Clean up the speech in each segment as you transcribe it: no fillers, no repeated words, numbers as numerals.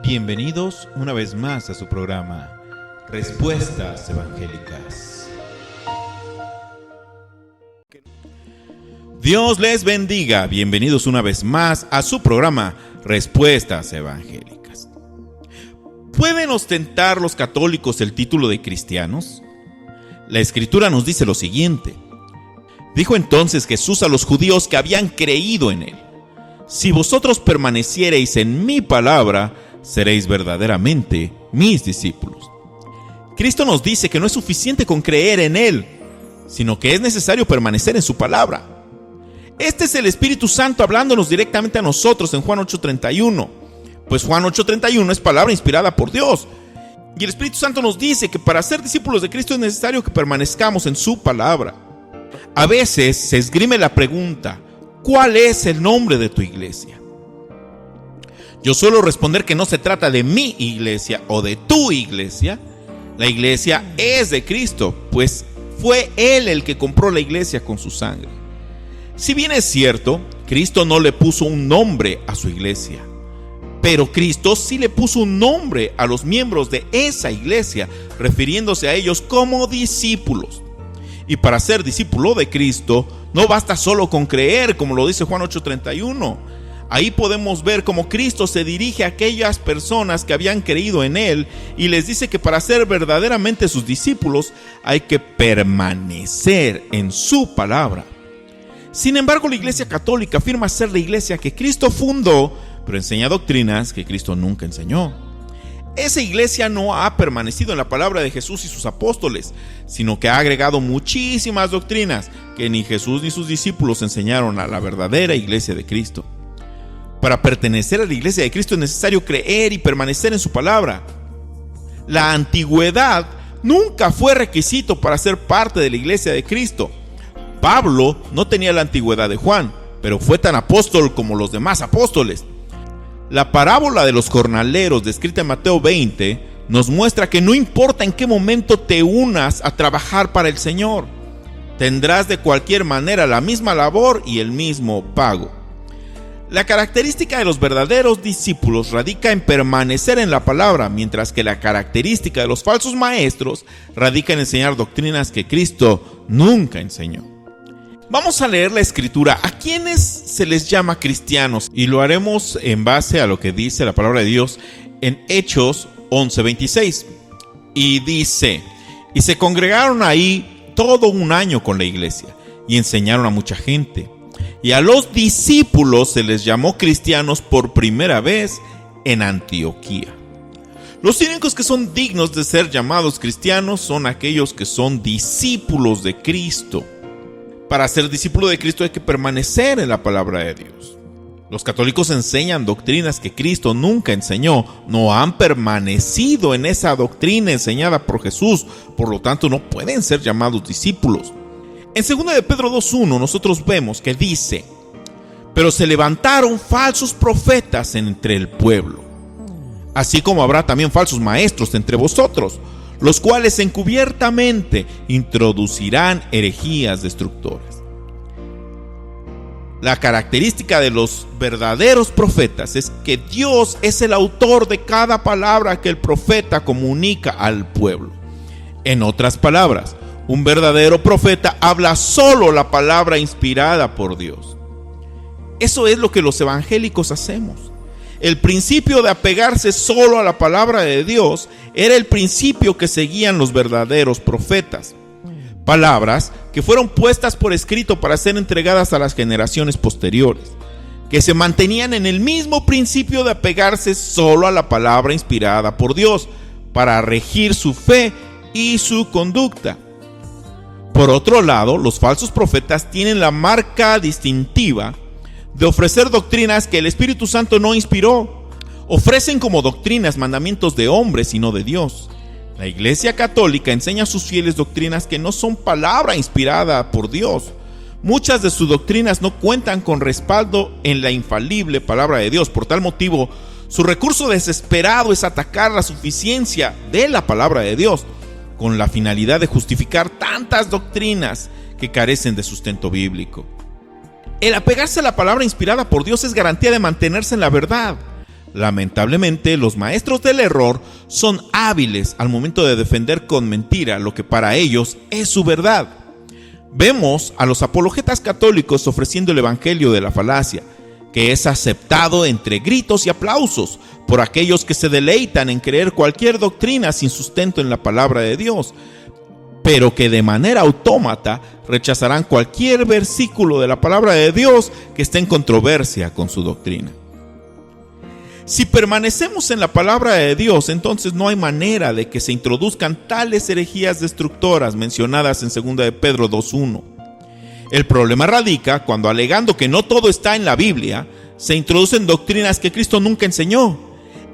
Bienvenidos una vez más a su programa Respuestas Evangélicas. Dios les bendiga. Bienvenidos una vez más a su programa Respuestas Evangélicas. ¿Pueden ostentar los católicos el título de cristianos? La Escritura nos dice lo siguiente. Dijo entonces Jesús a los judíos que habían creído en él: si vosotros permaneciereis en mi palabra, seréis verdaderamente mis discípulos. Cristo nos dice que no es suficiente con creer en él, sino que es necesario permanecer en su palabra. Este es el Espíritu Santo hablándonos directamente a nosotros en Juan 8:31. Pues Juan 8:31 es palabra inspirada por Dios. Y el Espíritu Santo nos dice que para ser discípulos de Cristo es necesario que permanezcamos en su palabra. A veces se esgrime la pregunta: ¿cuál es el nombre de tu iglesia? Yo suelo responder que no se trata de mi iglesia o de tu iglesia. La iglesia es de Cristo, pues fue Él el que compró la iglesia con su sangre. Si bien es cierto, Cristo no le puso un nombre a su iglesia, pero Cristo sí le puso un nombre a los miembros de esa iglesia, refiriéndose a ellos como discípulos. Y para ser discípulo de Cristo, no basta solo con creer, como lo dice Juan 8:31. Ahí podemos ver cómo Cristo se dirige a aquellas personas que habían creído en Él y les dice que para ser verdaderamente sus discípulos hay que permanecer en su palabra. Sin embargo, la Iglesia Católica afirma ser la iglesia que Cristo fundó, pero enseña doctrinas que Cristo nunca enseñó. Esa iglesia no ha permanecido en la palabra de Jesús y sus apóstoles, sino que ha agregado muchísimas doctrinas que ni Jesús ni sus discípulos enseñaron a la verdadera iglesia de Cristo. Para pertenecer a la iglesia de Cristo es necesario creer y permanecer en su palabra. La antigüedad nunca fue requisito para ser parte de la iglesia de Cristo. Pablo no tenía la antigüedad de Juan, pero fue tan apóstol como los demás apóstoles. La parábola de los jornaleros, descrita en Mateo 20, nos muestra que no importa en qué momento te unas a trabajar para el Señor, tendrás de cualquier manera la misma labor y el mismo pago. La característica de los verdaderos discípulos radica en permanecer en la palabra, mientras que la característica de los falsos maestros radica en enseñar doctrinas que Cristo nunca enseñó. Vamos a leer la Escritura. ¿A quiénes se les llama cristianos? Y lo haremos en base a lo que dice la palabra de Dios en Hechos 11:26. Y dice: y se congregaron ahí todo un año con la iglesia, y enseñaron a mucha gente. Y a los discípulos se les llamó cristianos por primera vez en Antioquía. Los únicos que son dignos de ser llamados cristianos son aquellos que son discípulos de Cristo. Para ser discípulo de Cristo hay que permanecer en la palabra de Dios. Los católicos enseñan doctrinas que Cristo nunca enseñó, no han permanecido en esa doctrina enseñada por Jesús, por lo tanto no pueden ser llamados discípulos. En 2 de Pedro 2:1 nosotros vemos que dice: pero se levantaron falsos profetas entre el pueblo, así como habrá también falsos maestros entre vosotros, los cuales encubiertamente introducirán herejías destructoras. La característica de los verdaderos profetas es que Dios es el autor de cada palabra que el profeta comunica al pueblo. En otras palabras, un verdadero profeta habla solo la palabra inspirada por Dios. Eso es lo que los evangélicos hacemos. El principio de apegarse solo a la palabra de Dios era el principio que seguían los verdaderos profetas. Palabras que fueron puestas por escrito para ser entregadas a las generaciones posteriores, que se mantenían en el mismo principio de apegarse solo a la palabra inspirada por Dios para regir su fe y su conducta. Por otro lado, los falsos profetas tienen la marca distintiva de ofrecer doctrinas que el Espíritu Santo no inspiró. Ofrecen como doctrinas mandamientos de hombres y no de Dios. La Iglesia Católica enseña a sus fieles doctrinas que no son palabra inspirada por Dios. Muchas de sus doctrinas no cuentan con respaldo en la infalible palabra de Dios. Por tal motivo, su recurso desesperado es atacar la suficiencia de la palabra de Dios, con la finalidad de justificar tantas doctrinas que carecen de sustento bíblico. El apegarse a la palabra inspirada por Dios es garantía de mantenerse en la verdad. Lamentablemente, los maestros del error son hábiles al momento de defender con mentira lo que para ellos es su verdad. Vemos a los apologetas católicos ofreciendo el evangelio de la falacia, que es aceptado entre gritos y aplausos por aquellos que se deleitan en creer cualquier doctrina sin sustento en la palabra de Dios, pero que de manera autómata rechazarán cualquier versículo de la palabra de Dios que esté en controversia con su doctrina. Si permanecemos en la palabra de Dios, entonces no hay manera de que se introduzcan tales herejías destructoras mencionadas en 2 de Pedro 2:1. El problema radica cuando, alegando que no todo está en la Biblia, se introducen doctrinas que Cristo nunca enseñó.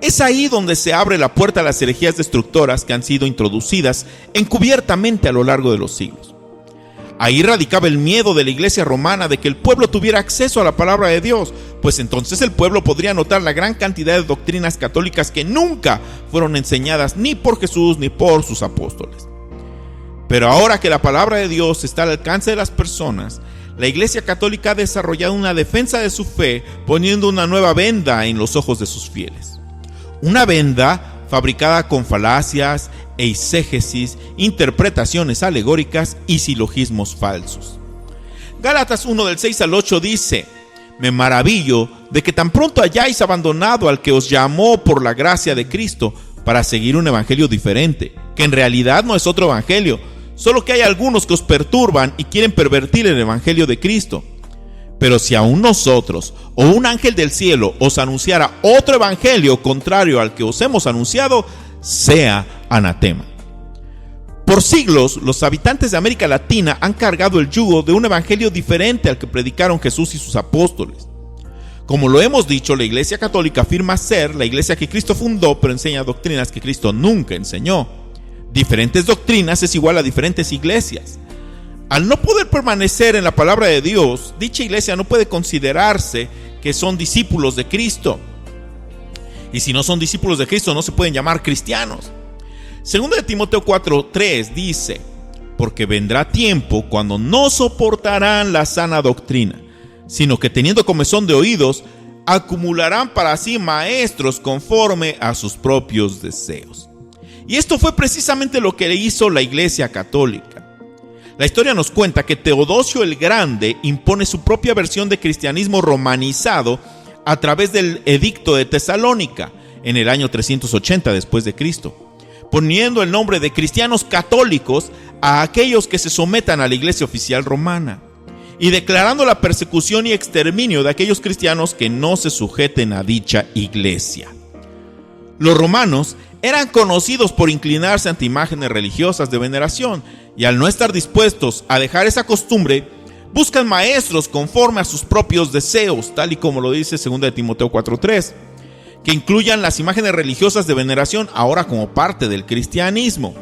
Es ahí donde se abre la puerta a las herejías destructoras que han sido introducidas encubiertamente a lo largo de los siglos. Ahí radicaba el miedo de la iglesia romana de que el pueblo tuviera acceso a la palabra de Dios, pues entonces el pueblo podría notar la gran cantidad de doctrinas católicas que nunca fueron enseñadas ni por Jesús ni por sus apóstoles. Pero ahora que la palabra de Dios está al alcance de las personas, la Iglesia Católica ha desarrollado una defensa de su fe poniendo una nueva venda en los ojos de sus fieles. Una venda fabricada con falacias, eisegesis, interpretaciones alegóricas y silogismos falsos. Gálatas 1 del 6 al 8 dice: me maravillo de que tan pronto hayáis abandonado al que os llamó por la gracia de Cristo para seguir un evangelio diferente, que en realidad no es otro evangelio, solo que hay algunos que os perturban y quieren pervertir el evangelio de Cristo. Pero si aún nosotros o un ángel del cielo os anunciara otro evangelio contrario al que os hemos anunciado, sea anatema. Por siglos, los habitantes de América Latina han cargado el yugo de un evangelio diferente al que predicaron Jesús y sus apóstoles. Como lo hemos dicho, la Iglesia Católica afirma ser la iglesia que Cristo fundó, pero enseña doctrinas que Cristo nunca enseñó. Diferentes doctrinas es igual a diferentes iglesias. Al no poder permanecer en la palabra de Dios, dicha iglesia no puede considerarse que son discípulos de Cristo. Y si no son discípulos de Cristo, no se pueden llamar cristianos. 2 de Timoteo 4:3 dice: porque vendrá tiempo cuando no soportarán la sana doctrina, sino que teniendo comezón de oídos, acumularán para sí maestros conforme a sus propios deseos. Y esto fue precisamente lo que hizo la Iglesia Católica. La historia nos cuenta que Teodosio el Grande impone su propia versión de cristianismo romanizado a través del Edicto de Tesalónica en el año 380 después de Cristo, poniendo el nombre de cristianos católicos a aquellos que se sometan a la iglesia oficial romana y declarando la persecución y exterminio de aquellos cristianos que no se sujeten a dicha iglesia. Los romanos eran conocidos por inclinarse ante imágenes religiosas de veneración y al no estar dispuestos a dejar esa costumbre, buscan maestros conforme a sus propios deseos, tal y como lo dice 2 de Timoteo 4:3, que incluyan las imágenes religiosas de veneración ahora como parte del cristianismo.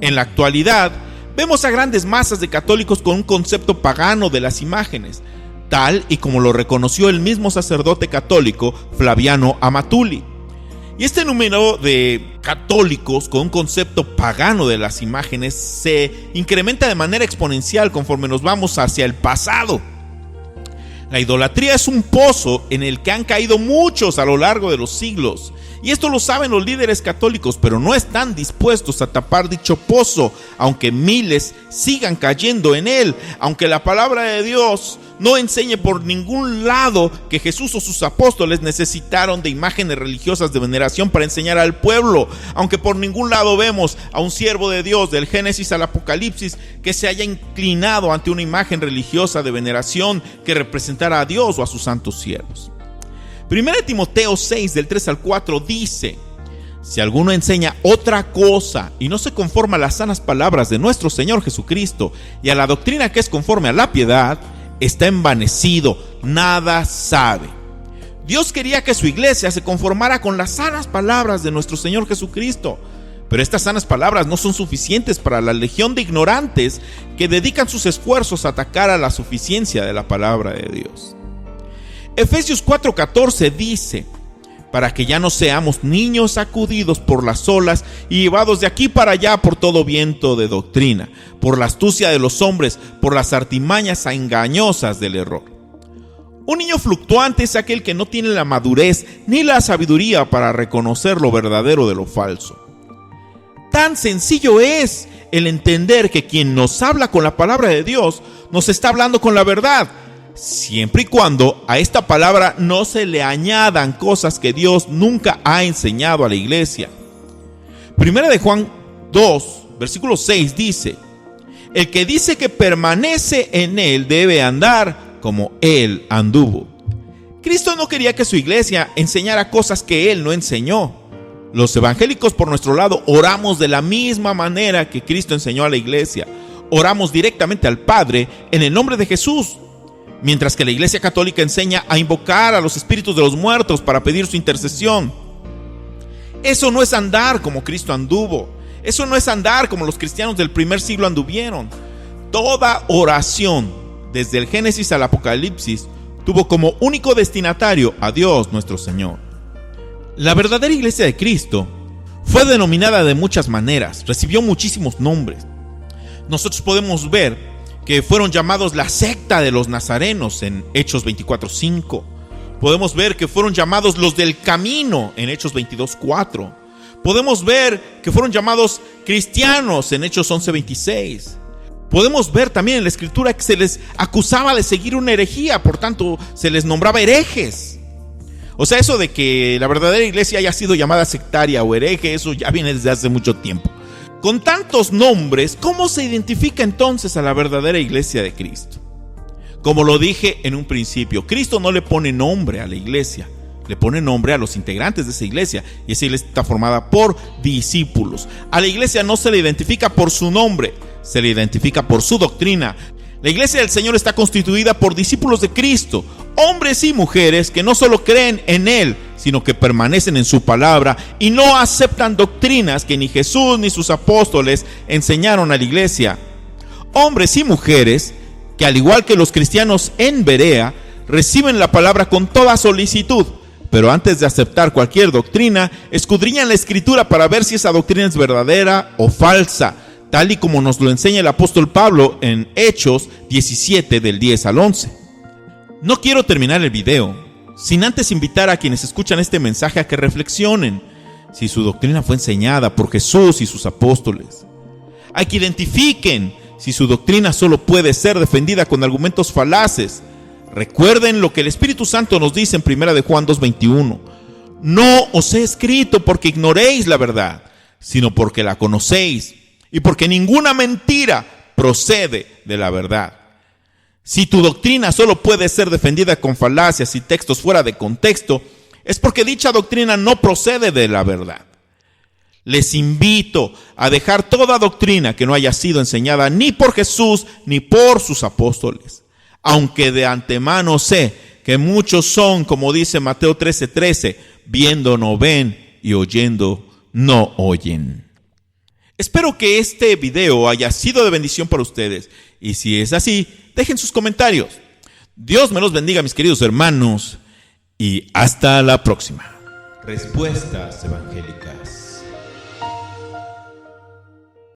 En la actualidad, vemos a grandes masas de católicos con un concepto pagano de las imágenes, tal y como lo reconoció el mismo sacerdote católico Flaviano Amatuli. Y este número de católicos con un concepto pagano de las imágenes se incrementa de manera exponencial conforme nos vamos hacia el pasado. La idolatría es un pozo en el que han caído muchos a lo largo de los siglos. Y esto lo saben los líderes católicos, pero no están dispuestos a tapar dicho pozo, aunque miles sigan cayendo en él, aunque la palabra de Dios no enseñe por ningún lado que Jesús o sus apóstoles necesitaron de imágenes religiosas de veneración para enseñar al pueblo, aunque por ningún lado vemos a un siervo de Dios del Génesis al Apocalipsis que se haya inclinado ante una imagen religiosa de veneración que representara a Dios o a sus santos siervos. 1 Timoteo 6 del 3 al 4 dice: si alguno enseña otra cosa y no se conforma a las sanas palabras de nuestro Señor Jesucristo y a la doctrina que es conforme a la piedad, está envanecido, nada sabe. Dios quería que su iglesia se conformara con las sanas palabras de nuestro Señor Jesucristo, pero estas sanas palabras no son suficientes para la legión de ignorantes que dedican sus esfuerzos a atacar a la suficiencia de la palabra de Dios. Efesios 4:14 dice: para que ya no seamos niños sacudidos por las olas y llevados de aquí para allá por todo viento de doctrina, por la astucia de los hombres, por las artimañas engañosas del error. Un niño fluctuante es aquel que no tiene la madurez ni la sabiduría para reconocer lo verdadero de lo falso. Tan sencillo es el entender que quien nos habla con la palabra de Dios nos está hablando con la verdad, siempre y cuando a esta palabra no se le añadan cosas que Dios nunca ha enseñado a la iglesia. Primera de Juan 2, versículo 6 dice: el que dice que permanece en él debe andar como él anduvo. Cristo no quería que su iglesia enseñara cosas que él no enseñó. Los evangélicos, por nuestro lado, oramos de la misma manera que Cristo enseñó a la iglesia. Oramos directamente al Padre en el nombre de Jesús, mientras que la iglesia católica enseña a invocar a los espíritus de los muertos para pedir su intercesión. Eso no es andar como Cristo anduvo. Eso no es andar como los cristianos del primer siglo anduvieron. Toda oración, desde el Génesis al Apocalipsis, tuvo como único destinatario a Dios nuestro Señor. La verdadera iglesia de Cristo fue denominada de muchas maneras, recibió muchísimos nombres. Nosotros podemos ver que fueron llamados la secta de los nazarenos en Hechos 24:5. Podemos ver que fueron llamados los del camino en Hechos 22:4. Podemos ver que fueron llamados cristianos en Hechos 11:26. Podemos ver también en la escritura que se les acusaba de seguir una herejía, por tanto se les nombraba herejes. O sea, eso de que la verdadera iglesia haya sido llamada sectaria o hereje, eso ya viene desde hace mucho tiempo. Con tantos nombres, ¿cómo se identifica entonces a la verdadera iglesia de Cristo? Como lo dije en un principio, Cristo no le pone nombre a la iglesia, le pone nombre a los integrantes de esa iglesia, y esa iglesia está formada por discípulos. A la iglesia no se le identifica por su nombre, se le identifica por su doctrina. La iglesia del Señor está constituida por discípulos de Cristo, hombres y mujeres que no solo creen en Él, sino que permanecen en su palabra y no aceptan doctrinas que ni Jesús ni sus apóstoles enseñaron a la iglesia. Hombres y mujeres que, al igual que los cristianos en Berea, reciben la palabra con toda solicitud, pero antes de aceptar cualquier doctrina, escudriñan la escritura para ver si esa doctrina es verdadera o falsa, tal y como nos lo enseña el apóstol Pablo en Hechos 17 del 10 al 11. No quiero terminar el video sin antes invitar a quienes escuchan este mensaje a que reflexionen si su doctrina fue enseñada por Jesús y sus apóstoles, a que identifiquen si su doctrina solo puede ser defendida con argumentos falaces. Recuerden lo que el Espíritu Santo nos dice en 1 de Juan 2:21: no os he escrito porque ignoréis la verdad, sino porque la conocéis, y porque ninguna mentira procede de la verdad. Si tu doctrina solo puede ser defendida con falacias y textos fuera de contexto, es porque dicha doctrina no procede de la verdad. Les invito a dejar toda doctrina que no haya sido enseñada ni por Jesús ni por sus apóstoles, aunque de antemano sé que muchos son, como dice Mateo 13:13, viendo no ven y oyendo no oyen. Espero que este video haya sido de bendición para ustedes, y si es así, dejen sus comentarios. Dios me los bendiga, mis queridos hermanos, y hasta la próxima. Respuestas evangélicas.